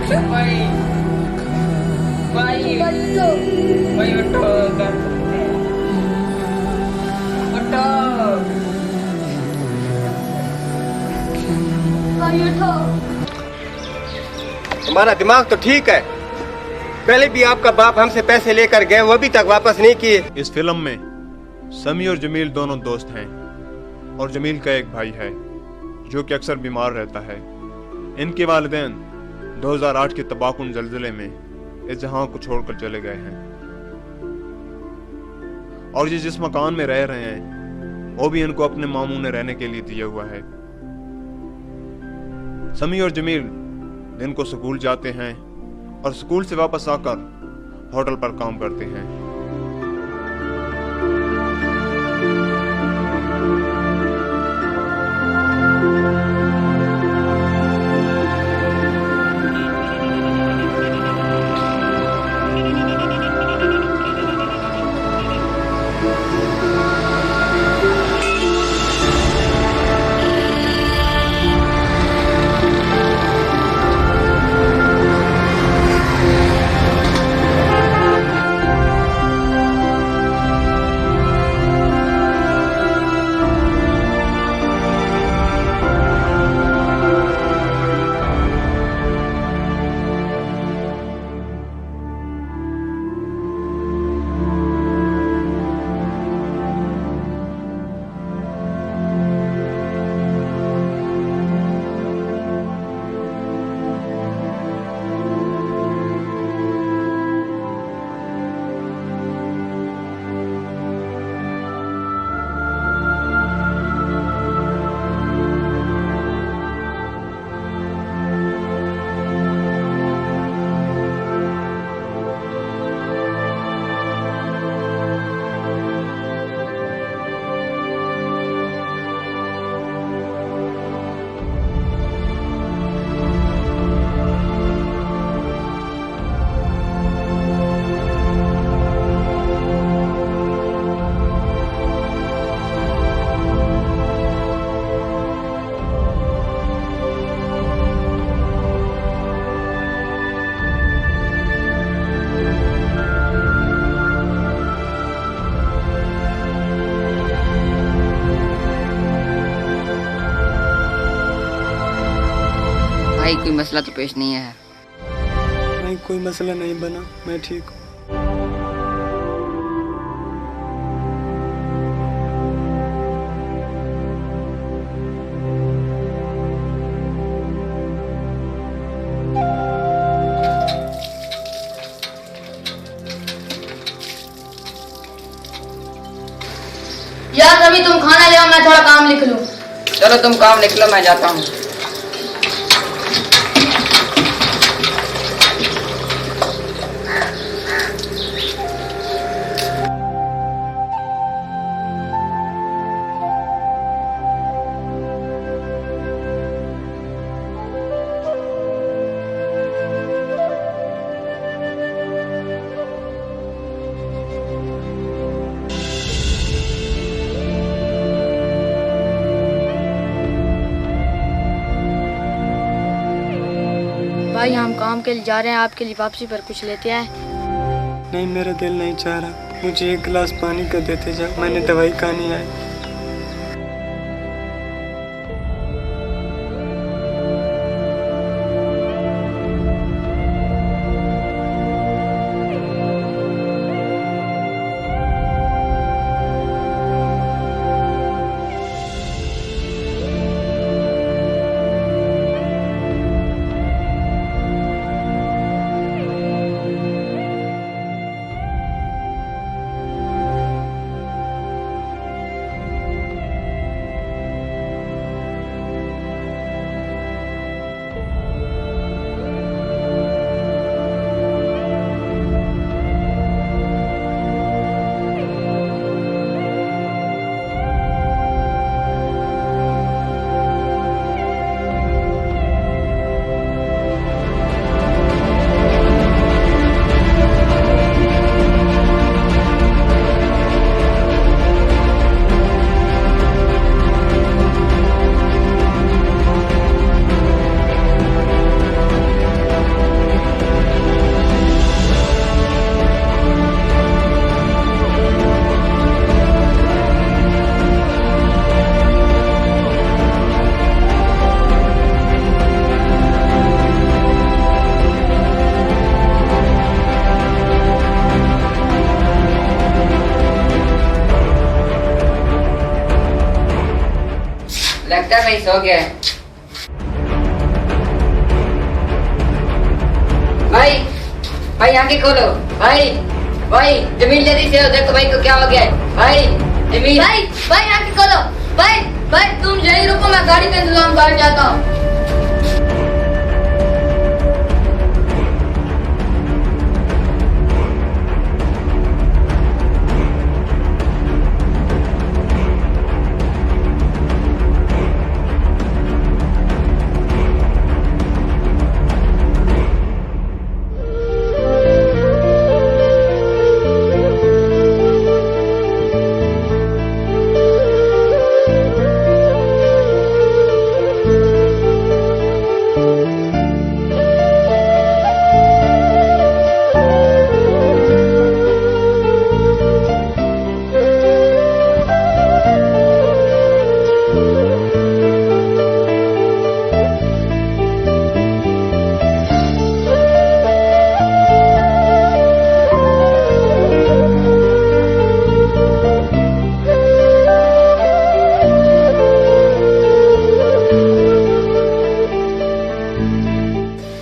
भाई भाई भाई उठो कर सकते हैं। उठो भाई उठो। तुम्हारा दिमाग तो ठीक है। पहले भी आपका बाप हमसे पैसे लेकर गए, वो अभी तक वापस नहीं किए। इस फिल्म में समी और जमील दोनों दोस्त हैं और जमील का एक भाई है जो कि अक्सर बीमार रहता है। इनके वालिदैन 2008 के तबाहकुन जल्जले में इस जहां को छोड़कर चले गए हैं और ये जिस मकान में रह रहे हैं वो भी इनको अपने मामू ने रहने के लिए दिया हुआ है। समी और जमील दिन को स्कूल जाते हैं और स्कूल से वापस आकर होटल पर काम करते हैं। भाई कोई मसला तो पेश नहीं है। नहीं, कोई मसला नहीं बना, मैं ठीक हूँ। यार रवि तुम खाना ले आओ, मैं थोड़ा काम लिख लूं। चलो तुम काम लिख लो, मैं जाता हूँ। भाई हम काम के लिए जा रहे हैं, आपके लिए वापसी पर कुछ लेते आए। नहीं, मेरा दिल नहीं चाह रहा, मुझे एक गिलास पानी का देते जाओ, मैंने दवाई खानी है। भाई सो गया है। भाई भाई आंखें खोलो। भाई भाई जमीन जल्दी से देखो भाई को क्या हो गया है। भाई जमीन। भाई भाई आंखें खोलो। भाई भाई तुम यहीं रुको, मैं गाड़ी का इंतजाम कर जाता हूँ।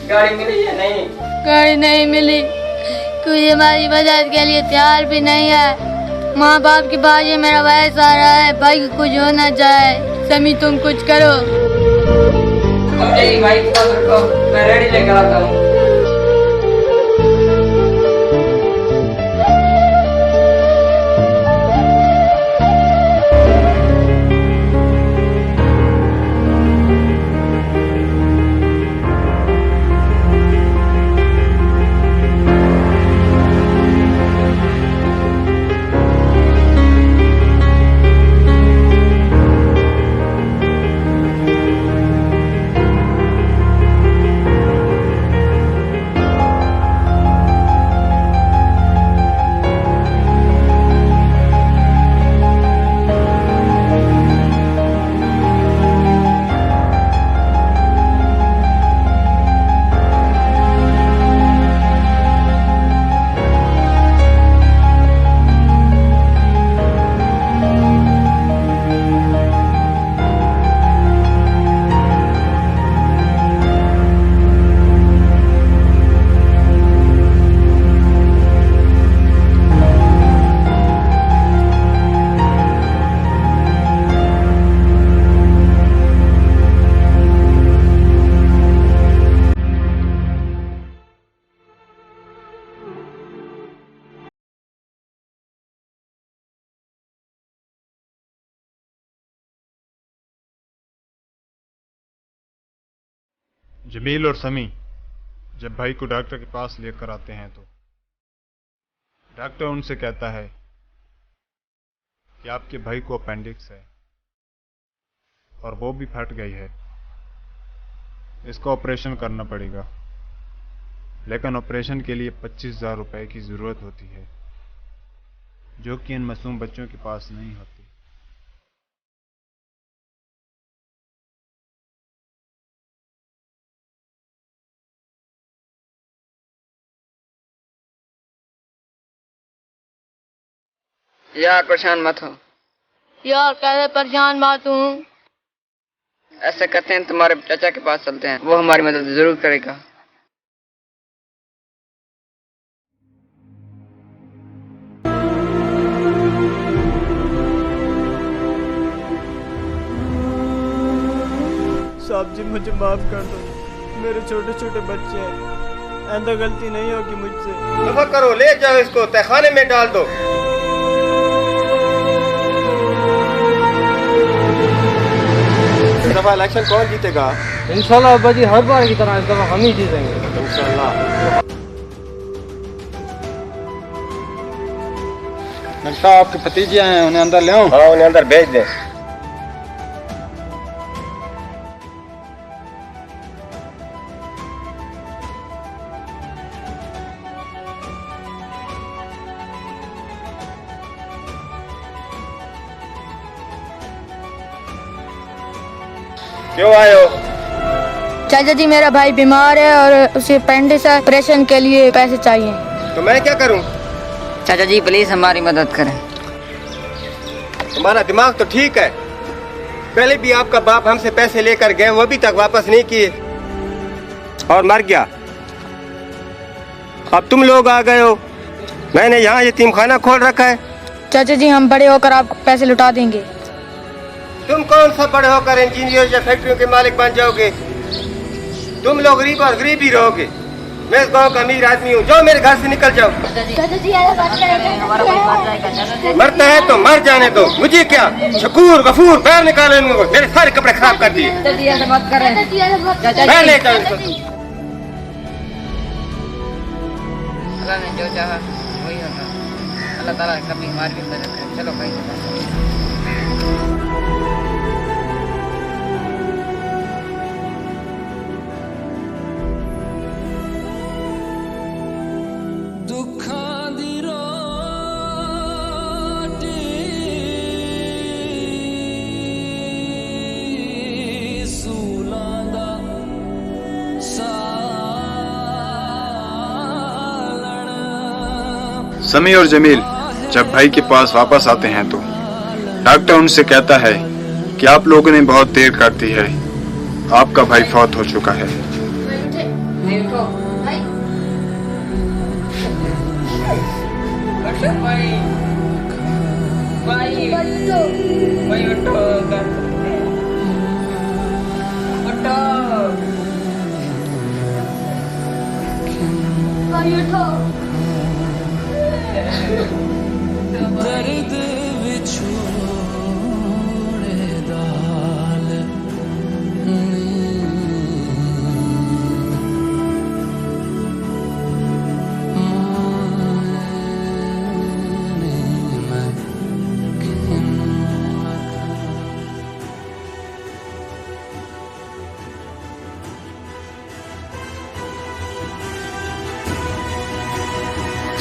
गाड़ी मिली है नहीं? गाड़ी नहीं मिली, कोई हमारी मदद के लिए तैयार भी नहीं है। माँ बाप की बात है, मेरा वयस आ रहा है, भाई को कुछ होना चाहे। समी तुम कुछ करो। तुम यही भाई को रुको, मैं रेडी लेकर आता हूँ। जमील और समी जब भाई को डॉक्टर के पास लेकर आते हैं तो डॉक्टर उनसे कहता है कि आपके भाई को अपेंडिक्स है और वो भी फट गई है, इसका ऑपरेशन करना पड़ेगा, लेकिन ऑपरेशन के लिए 25,000 रुपए की ज़रूरत होती है, जो कि इन मासूम बच्चों के पास नहीं होती। यार परेशान मत हो। यार कैसे परेशान बात हूँ। ऐसा करते हैं, तुम्हारे चाचा के पास चलते हैं, वो हमारी मदद जरूर करेगा। साहब जी मुझे माफ कर दो, मेरे छोटे छोटे बच्चे हैं, आइंदा गलती नहीं होगी मुझसे। दफा करो, ले जाओ इसको तहखाने में डाल दो। इस दफा इलेक्शन कौन जीतेगा? इंशाल्लाह अब्बा जी, हर बार की तरह इस दफा हम ही जीतेंगे इंशाल्लाह। लगता है आपके भतीजे आए हैं, उन्हें अंदर ले आओ। हाँ, उन्हें अंदर भेज दे। क्यों आए हो? चाचा जी मेरा भाई बीमार है और उसे अपेंडिक्स है, ऑपरेशन के लिए पैसे चाहिए। तो मैं क्या करूं? चाचा जी प्लीज हमारी मदद करें। तुम्हारा दिमाग तो ठीक है, पहले भी आपका बाप हमसे पैसे लेकर गए, वो अभी तक वापस नहीं किए और मर गया। अब तुम लोग आ गए हो। मैंने यहाँ यतीमखाना खोल रखा है। चाचा जी हम बड़े होकर आपको पैसे लौटा देंगे। तुम कौन सा बड़े होकर इंजीनियर या फैक्ट्रियों के मालिक बन जाओगे? तुम लोग गरीब और गरीब ही रहोगे। मैं इस गांव का अमीर आदमी हूँ। जाओ मेरे घर से निकल जाओ। मरता है तो मर जाने दो, मुझे क्या। शकूर गफूर पैर निकालो इनको, मेरे सारे कपड़े खराब कर दिए। पैर ले जाओ इनको। अल्लाह ने जो चाहा वही होगा। अल्लाह ताला कभी हमारी भी मदद करे। चलो भाई। समी और जमील जब भाई के पास वापस आते हैं तो डॉक्टर उनसे कहता है कि आप लोगों ने बहुत देर कर दी है, आपका भाई फौत हो चुका है। दर्द विछोड़े दाल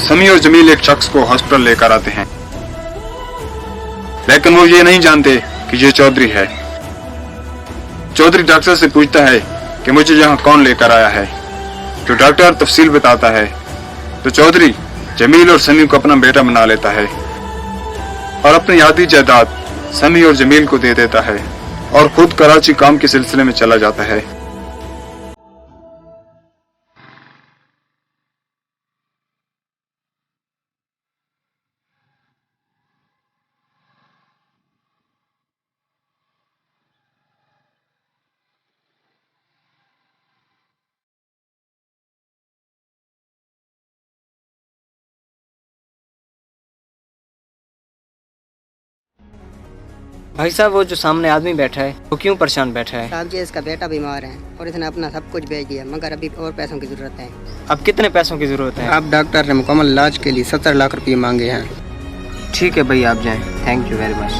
समी और जमील एक शख्स को हॉस्पिटल लेकर आते हैं, लेकिन वो ये नहीं जानते कि ये चौधरी है। चौधरी डॉक्टर से पूछता है कि मुझे यहाँ कौन लेकर आया है। जो डॉक्टर तफसील बताता है तो चौधरी जमील और समी को अपना बेटा बना लेता है और अपनी आधी जायदाद समी और जमील को दे देता है और खुद कराची काम के सिलसिले में चला जाता है। भाई साहब वो जो सामने आदमी बैठा है वो क्यों परेशान बैठा है? साहब जी इसका बेटा बीमार है और इसने अपना सब कुछ बेच दिया, मगर अभी और पैसों की जरूरत है। अब कितने पैसों की जरूरत है? अब डॉक्टर ने मुकम्मल इलाज के लिए 70 लाख रुपए मांगे हैं। ठीक है भाई आप जाएं। Thank you very much.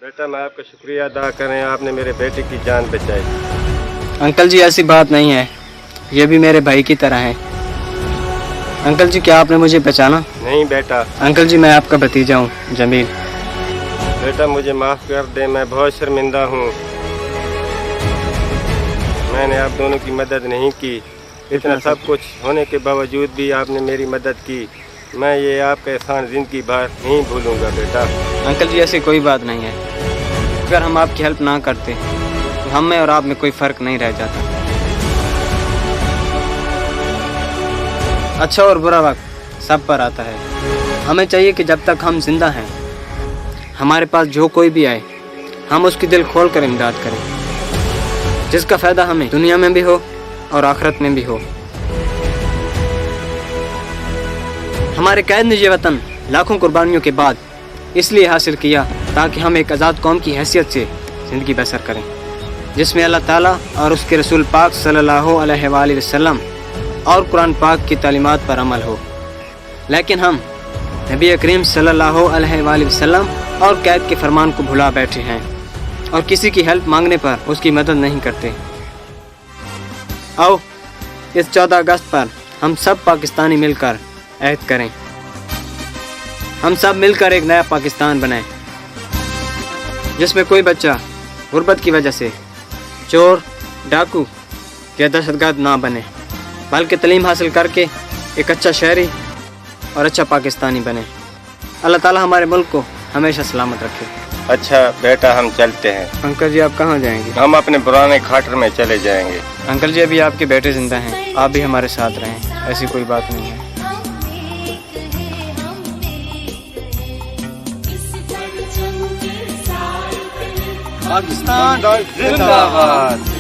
बेटा मैं आपका शुक्रिया अदा करें, आपने मेरे बेटे की जान बचाई। अंकल जी ऐसी बात नहीं है, ये भी मेरे भाई की तरह है। अंकल जी क्या आपने मुझे पहचाना? नहीं बेटा। अंकल जी मैं आपका भतीजा हूँ जमील। बेटा मुझे माफ़ कर दे, मैं बहुत शर्मिंदा हूँ। मैंने आप दोनों की मदद नहीं की। इतना सब कुछ होने के बावजूद भी आपने मेरी मदद की। मैं ये आपका एहसान ज़िंदगी भर नहीं भूलूंगा बेटा। अंकल जी ऐसी कोई बात नहीं है, अगर हम आपकी हेल्प ना करते तो हम में और आप में कोई फ़र्क नहीं रह जाता। अच्छा और बुरा वक्त सब पर आता है। हमें चाहिए कि जब तक हम जिंदा हैं हमारे पास जो कोई भी आए हम उसकी दिल खोल कर इमदाद करें, जिसका फ़ायदा हमें दुनिया में भी हो और आखिरत में भी हो। हमारे कैद ने ये वतन लाखों कुर्बानियों के बाद इसलिए हासिल किया ताकि हम एक आज़ाद कौम की हैसियत से ज़िंदगी बसर करें, जिसमें अल्लाह ताला और उसके रसूल पाक सल्लल्लाहु अलैहि वसल्लम और कुरान पाक की तालीमात पर अमल हो। लेकिन हम नबी करीम सल्लल्लाहु अलैहि वसल्लम और कैद के फरमान को भुला बैठे हैं और किसी की हेल्प मांगने पर उसकी मदद नहीं करते। आओ इस 14 अगस्त पर हम सब पाकिस्तानी मिलकर अहद करें, हम सब मिलकर एक नया पाकिस्तान बनाएं, जिसमें कोई बच्चा गुर्बत की वजह से चोर, डाकू या दहशतगर्द ना बने, बल्कि तालीम हासिल करके एक अच्छा शहरी और अच्छा पाकिस्तानी बने। अल्लाह ताला हमारे मुल्क को हमेशा सलामत रखे। अच्छा बेटा, हम चलते हैं। अंकल जी आप कहाँ जाएंगे? हम अपने पुराने खाटर में चले जाएंगे। अंकल जी अभी आपके बेटे जिंदा हैं, आप भी हमारे साथ रहें, ऐसी कोई बात नहीं है। पाकिस्तान जिंदाबाद।